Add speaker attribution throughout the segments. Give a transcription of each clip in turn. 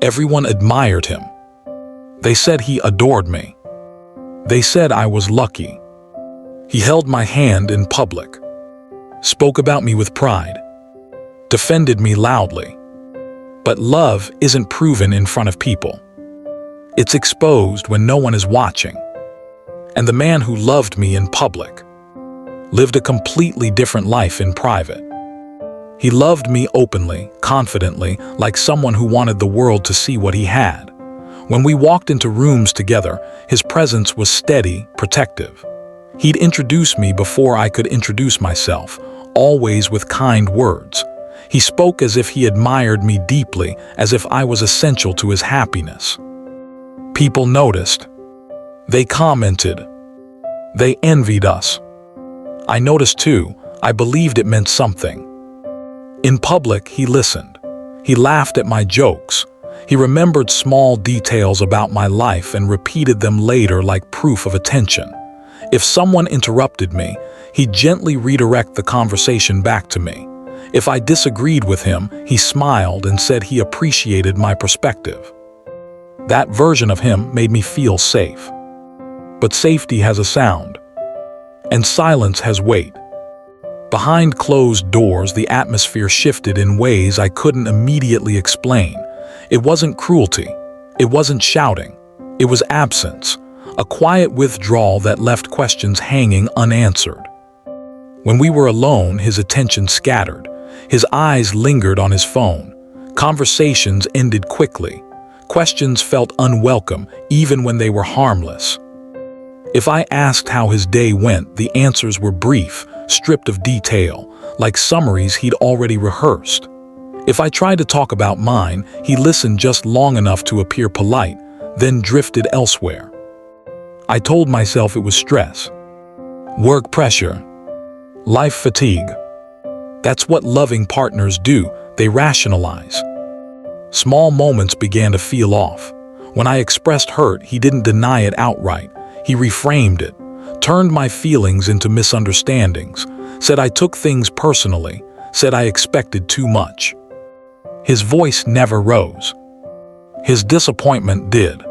Speaker 1: Everyone admired him. They said he adored me. They said I was lucky. He held my hand in public, spoke about me with pride, defended me loudly. But love isn't proven in front of people. It's exposed when no one is watching. And the man who loved me in public lived a completely different life in private. He loved me openly, confidently, like someone who wanted the world to see what he had. When we walked into rooms together, his presence was steady, protective. He'd introduce me before I could introduce myself, always with kind words. He spoke as if he admired me deeply, as if I was essential to his happiness. People noticed. They commented. They envied us. I noticed too. I believed it meant something. In public, he listened. He laughed at my jokes. He remembered small details about my life and repeated them later like proof of attention. If someone interrupted me, he'd gently redirect the conversation back to me. If I disagreed with him, he smiled and said he appreciated my perspective. That version of him made me feel safe. But safety has a sound, and silence has weight. Behind closed doors, the atmosphere shifted in ways I couldn't immediately explain. It wasn't cruelty. It wasn't shouting. It was absence, a quiet withdrawal that left questions hanging unanswered. When we were alone, his attention scattered. His eyes lingered on his phone. Conversations ended quickly. Questions felt unwelcome, even when they were harmless. If I asked how his day went, the answers were brief, stripped of detail, like summaries he'd already rehearsed. If I tried to talk about mine, he listened just long enough to appear polite, then drifted elsewhere. I told myself it was stress, work pressure, life fatigue. That's what loving partners do. They rationalize. Small moments began to feel off. When I expressed hurt, he didn't deny it outright. He reframed it, turned my feelings into misunderstandings, said I took things personally, said I expected too much. His voice never rose. His disappointment did.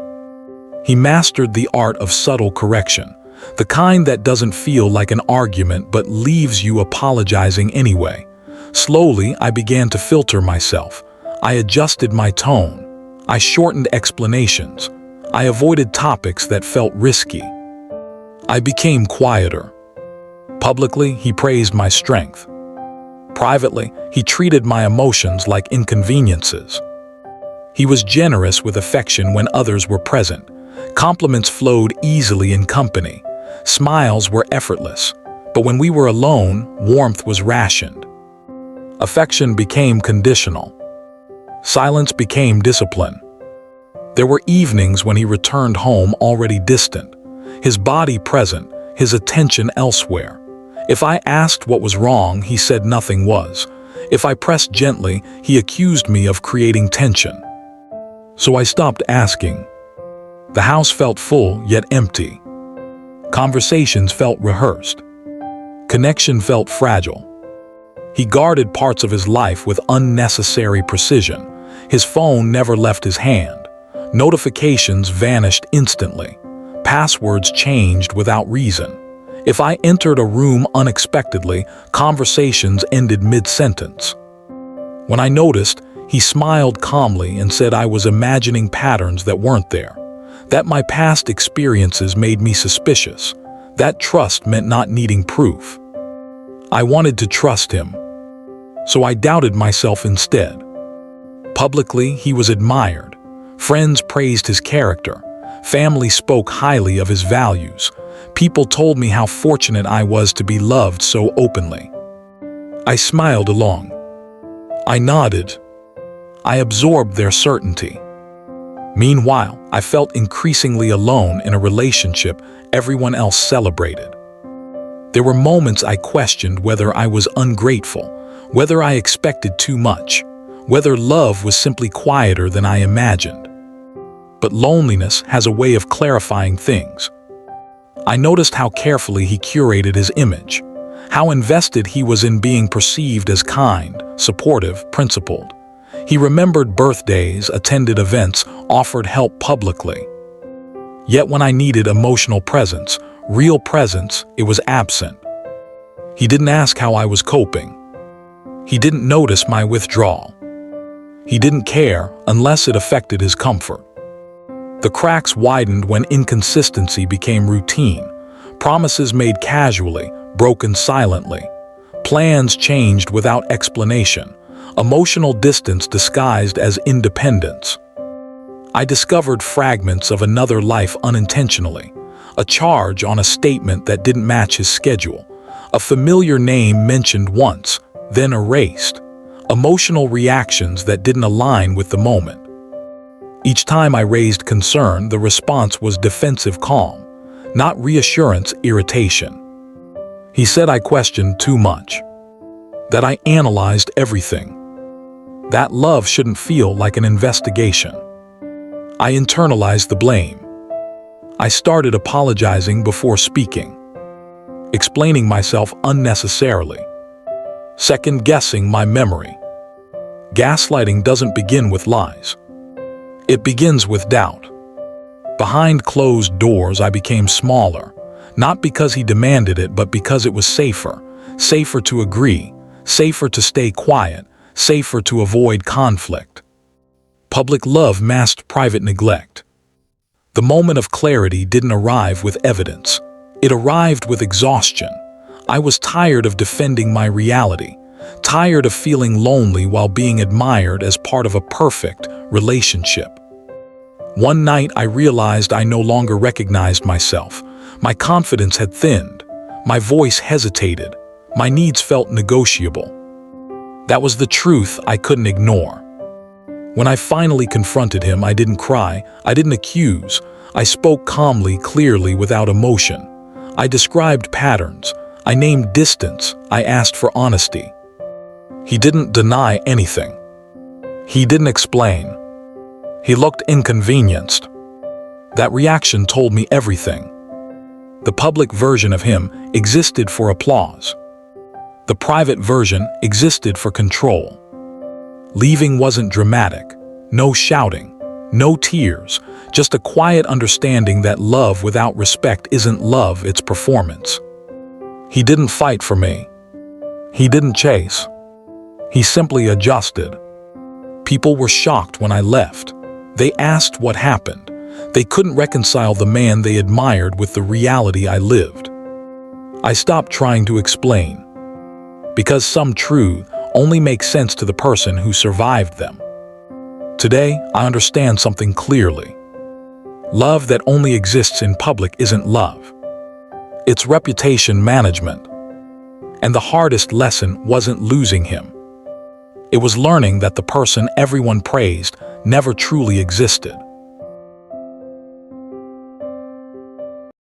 Speaker 1: He mastered the art of subtle correction, the kind that doesn't feel like an argument but leaves you apologizing anyway. Slowly, I began to filter myself. I adjusted my tone. I shortened explanations. I avoided topics that felt risky. I became quieter. Publicly, he praised my strength. Privately, he treated my emotions like inconveniences. He was generous with affection when others were present. Compliments flowed easily in company. Smiles were effortless. But when we were alone, warmth was rationed. Affection became conditional. Silence became discipline. There were evenings when he returned home already distant, his body present, his attention elsewhere. If I asked what was wrong, he said nothing was. If I pressed gently, he accused me of creating tension. So I stopped asking. The house felt full yet empty. Conversations felt rehearsed. Connection felt fragile. He guarded parts of his life with unnecessary precision. His phone never left his hand. Notifications vanished instantly. Passwords changed without reason. If I entered a room unexpectedly, conversations ended mid-sentence. When I noticed, he smiled calmly and said I was imagining patterns that weren't there. That my past experiences made me suspicious. That trust meant not needing proof. I wanted to trust him. So I doubted myself instead. Publicly, he was admired. Friends praised his character. Family spoke highly of his values. People told me how fortunate I was to be loved so openly. I smiled along. I nodded. I absorbed their certainty. Meanwhile, I felt increasingly alone in a relationship everyone else celebrated. There were moments I questioned whether I was ungrateful, whether I expected too much, whether love was simply quieter than I imagined. But loneliness has a way of clarifying things. I noticed how carefully he curated his image, how invested he was in being perceived as kind, supportive, principled. He remembered birthdays, attended events, offered help publicly. Yet when I needed emotional presence, real presence, it was absent. He didn't ask how I was coping. He didn't notice my withdrawal. He didn't care unless it affected his comfort. The cracks widened when inconsistency became routine. Promises made casually, broken silently. Plans changed without explanation. Emotional distance disguised as independence. I discovered fragments of another life unintentionally. A charge on a statement that didn't match his schedule. A familiar name mentioned once, then erased. Emotional reactions that didn't align with the moment. Each time I raised concern, the response was defensive calm, not reassurance, irritation. He said I questioned too much, that I analyzed everything, that love shouldn't feel like an investigation. I internalized the blame. I started apologizing before speaking, explaining myself unnecessarily, second-guessing my memory. Gaslighting doesn't begin with lies. It begins with doubt. Behind closed doors, I became smaller, not because he demanded it, but because it was safer. Safer to agree, safer to stay quiet, safer to avoid conflict. Public love masked private neglect. The moment of clarity didn't arrive with evidence. It arrived with exhaustion. I was tired of defending my reality, tired of feeling lonely while being admired as part of a perfect relationship. One night I realized I no longer recognized myself. My confidence had thinned. My voice hesitated. My needs felt negotiable. That was the truth I couldn't ignore. When I finally confronted him, I didn't cry, I didn't accuse. I spoke calmly, clearly, without emotion. I described patterns. I named distance. I asked for honesty. He didn't deny anything. He didn't explain. He looked inconvenienced. That reaction told me everything. The public version of him existed for applause. The private version existed for control. Leaving wasn't dramatic. No shouting. No tears. Just a quiet understanding that love without respect isn't love, it's performance. He didn't fight for me. He didn't chase. He simply adjusted. People were shocked when I left. They asked what happened. They couldn't reconcile the man they admired with the reality I lived. I stopped trying to explain, because some truth only makes sense to the person who survived them. Today, I understand something clearly. Love that only exists in public isn't love. It's reputation management. And the hardest lesson wasn't losing him. It was learning that the person everyone praised never truly existed.